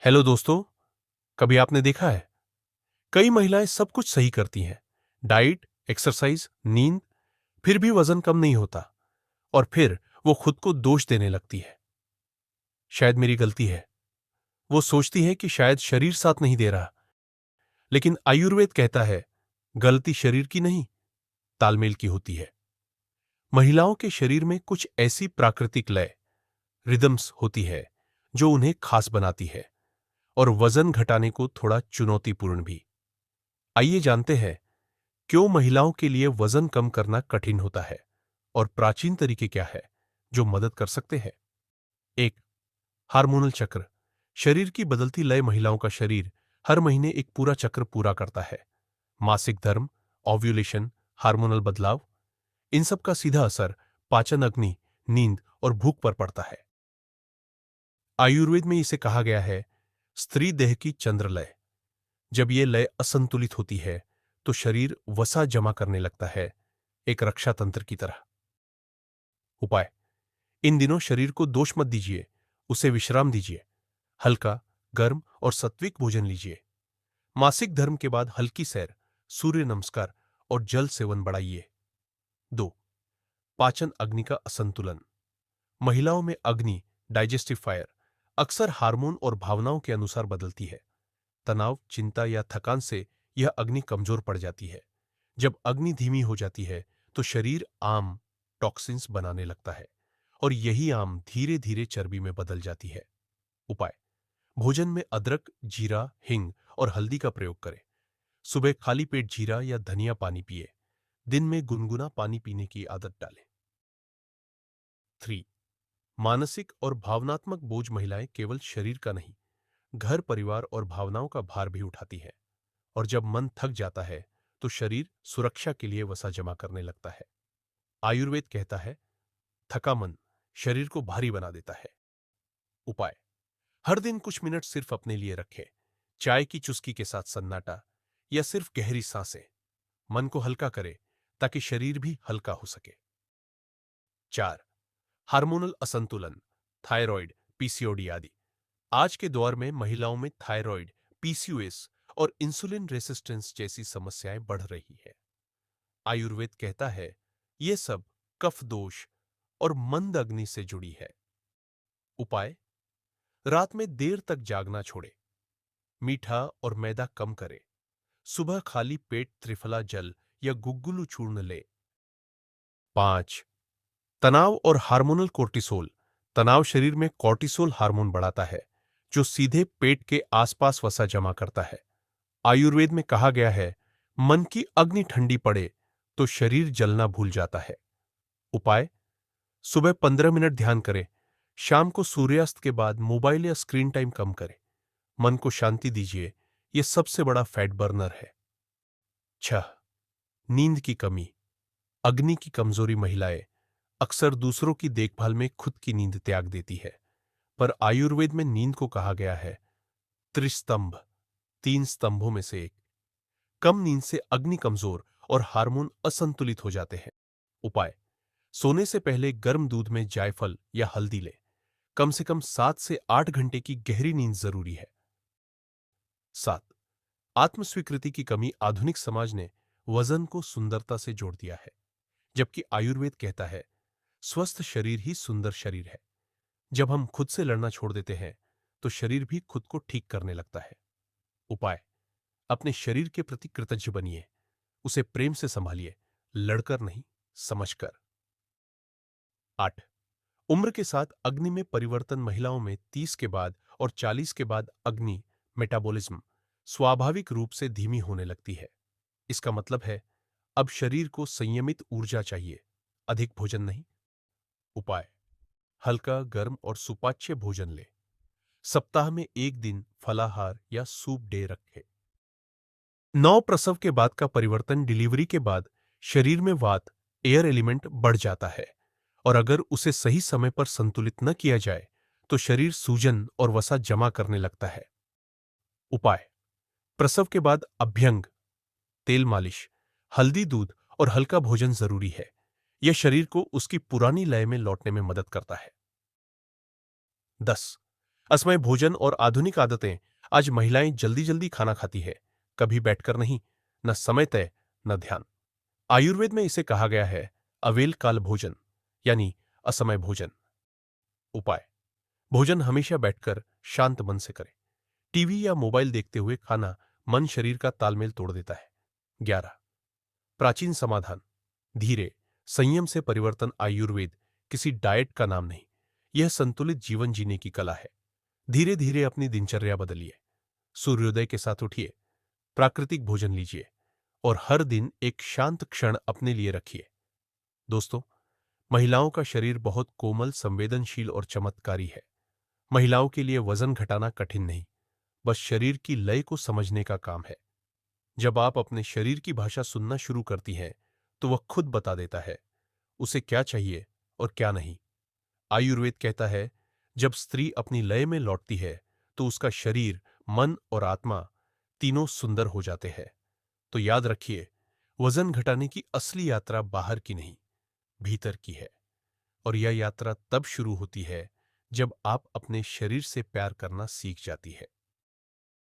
Hello दोस्तों। कभी आपने देखा है कई महिलाएं सब कुछ सही करती हैं, डाइट, एक्सरसाइज, नींद, फिर भी वजन कम नहीं होता। और फिर वो खुद को दोष देने लगती है। शायद मेरी गलती है। वो सोचती है कि शायद शरीर साथ नहीं दे रहा। लेकिन आयुर्वेद कहता है गलती शरीर की नहीं, तालमेल की होती है। महिलाओं के शरीर में कुछ ऐसी प्राकृतिक लय, रिदम्स होती है जो उन्हें खास बनाती है और वजन घटाने को थोड़ा चुनौतीपूर्ण भी। आइए जानते हैं क्यों महिलाओं के लिए वजन कम करना कठिन होता है और प्राचीन तरीके क्या है जो मदद कर सकते हैं। एक, हार्मोनल चक्र। शरीर की बदलती लय। महिलाओं का शरीर हर महीने एक पूरा चक्र पूरा करता है। मासिक धर्म, ओव्यूलेशन, हार्मोनल बदलाव, इन सब का सीधा असर पाचन, अग्नि, नींद और भूख पर पड़ता है। आयुर्वेद में इसे कहा गया है स्त्री देह की चंद्र लय। जब ये लय असंतुलित होती है तो शरीर वसा जमा करने लगता है, एक रक्षा तंत्र की तरह। उपाय: इन दिनों शरीर को दोष मत दीजिए, उसे विश्राम दीजिए। हल्का, गर्म और सात्विक भोजन लीजिए। मासिक धर्म के बाद हल्की सैर, सूर्य नमस्कार और जल सेवन बढ़ाइए। 2. पाचन अग्नि का असंतुलन। महिलाओं में अग्नि, डाइजेस्टिव फायर, अक्सर हार्मोन और भावनाओं के अनुसार बदलती है। तनाव, चिंता या थकान से यह अग्नि कमजोर पड़ जाती है। जब अग्नि धीमी हो जाती है तो शरीर आम टॉक्सिन्स बनाने लगता है और यही आम धीरे धीरे चर्बी में बदल जाती है। उपाय: भोजन में अदरक, जीरा, हिंग और हल्दी का प्रयोग करें। सुबह खाली पेट जीरा या धनिया पानी पिए। दिन में गुनगुना पानी पीने की आदत डालें। 3. मानसिक और भावनात्मक बोझ। महिलाएं केवल शरीर का नहीं, घर, परिवार और भावनाओं का भार भी उठाती है। और जब मन थक जाता है तो शरीर सुरक्षा के लिए वसा जमा करने लगता है। आयुर्वेद कहता है थका मन शरीर को भारी बना देता है। उपाय: हर दिन कुछ मिनट सिर्फ अपने लिए रखें। चाय की चुस्की के साथ सन्नाटा या सिर्फ गहरी सांसें मन को हल्का करे ताकि शरीर भी हल्का हो सके। 4. हार्मोनल असंतुलन, थायराइड, पीसीओडी आदि। आज के दौर में महिलाओं में थायराइड, पीसीओएस और इंसुलिन रेसिस्टेंस जैसी समस्याएं बढ़ रही है। आयुर्वेद कहता है ये सब कफ दोष और मंद अग्नि से जुड़ी है। उपाय: रात में देर तक जागना छोड़े। मीठा और मैदा कम करें। सुबह खाली पेट त्रिफला जल या गुग्गुलू चूर्ण ले। 5. तनाव और हार्मोनल कोर्टिसोल। तनाव शरीर में कोर्टिसोल हार्मोन बढ़ाता है जो सीधे पेट के आसपास वसा जमा करता है। आयुर्वेद में कहा गया है मन की अग्नि ठंडी पड़े तो शरीर जलना भूल जाता है। उपाय: सुबह 15 मिनट ध्यान करें। शाम को सूर्यास्त के बाद मोबाइल या स्क्रीन टाइम कम करें। मन को शांति दीजिए, यह सबसे बड़ा फैट बर्नर है। 6. नींद की कमी, अग्नि की कमजोरी। महिलाएं अक्सर दूसरों की देखभाल में खुद की नींद त्याग देती है, पर आयुर्वेद में नींद को कहा गया है त्रिस्तंभ, 3 स्तंभों में से एक। कम नींद से अग्नि कमजोर और हार्मोन असंतुलित हो जाते हैं। उपाय: सोने से पहले गर्म दूध में जायफल या हल्दी लें। कम से कम 7 से 8 घंटे की गहरी नींद जरूरी है। 7. आत्मस्वीकृति की कमी। आधुनिक समाज ने वजन को सुंदरता से जोड़ दिया है, जबकि आयुर्वेद कहता है स्वस्थ शरीर ही सुंदर शरीर है। जब हम खुद से लड़ना छोड़ देते हैं तो शरीर भी खुद को ठीक करने लगता है। उपाय: अपने शरीर के प्रति कृतज्ञ बनिए, उसे प्रेम से संभालिए, लड़कर नहीं, समझकर। 8. उम्र के साथ अग्नि में परिवर्तन। महिलाओं में 30 के बाद और 40 के बाद अग्नि, मेटाबॉलिज्म, स्वाभाविक रूप से धीमी होने लगती है। इसका मतलब है अब शरीर को संयमित ऊर्जा चाहिए, अधिक भोजन नहीं। उपाय: हल्का, गर्म और सुपाच्य भोजन ले। सप्ताह में एक दिन फलाहार या सूप डे रखें। 9 प्रसव के बाद का परिवर्तन। डिलीवरी के बाद शरीर में वात, एयर एलिमेंट बढ़ जाता है और अगर उसे सही समय पर संतुलित न किया जाए तो शरीर सूजन और वसा जमा करने लगता है। उपाय: प्रसव के बाद अभ्यंग, तेल मालिश, हल्दी दूध और हल्का भोजन जरूरी है। यह शरीर को उसकी पुरानी लय में लौटने में मदद करता है। 10. असमय भोजन और आधुनिक आदतें। आज महिलाएं जल्दी जल्दी खाना खाती है, कभी बैठकर नहीं, न समय तय, न ध्यान। आयुर्वेद में इसे कहा गया है अवेल काल भोजन, यानी असमय भोजन। उपाय: भोजन हमेशा बैठकर शांत मन से करें। टीवी या मोबाइल देखते हुए खाना मन शरीर का तालमेल तोड़ देता है। 11. प्राचीन समाधान: धीरे, संयम से परिवर्तन। आयुर्वेद किसी डाइट का नाम नहीं, यह संतुलित जीवन जीने की कला है। धीरे धीरे अपनी दिनचर्या बदलिए। सूर्योदय के साथ उठिए, प्राकृतिक भोजन लीजिए और हर दिन एक शांत क्षण अपने लिए रखिए। दोस्तों, महिलाओं का शरीर बहुत कोमल, संवेदनशील और चमत्कारी है। महिलाओं के लिए वजन घटाना कठिन नहीं, बस शरीर की लय को समझने का काम है। जब आप अपने शरीर की भाषा सुनना शुरू करती हैं, तो वह खुद बता देता है उसे क्या चाहिए और क्या नहीं। आयुर्वेद कहता है, जब स्त्री अपनी लय में लौटती है, तो उसका शरीर, मन और आत्मा तीनों सुंदर हो जाते हैं। तो याद रखिए, वजन घटाने की असली यात्रा बाहर की नहीं, भीतर की है। और यह यात्रा तब शुरू होती है, जब आप अपने शरीर से प्यार करना सीख जाती है।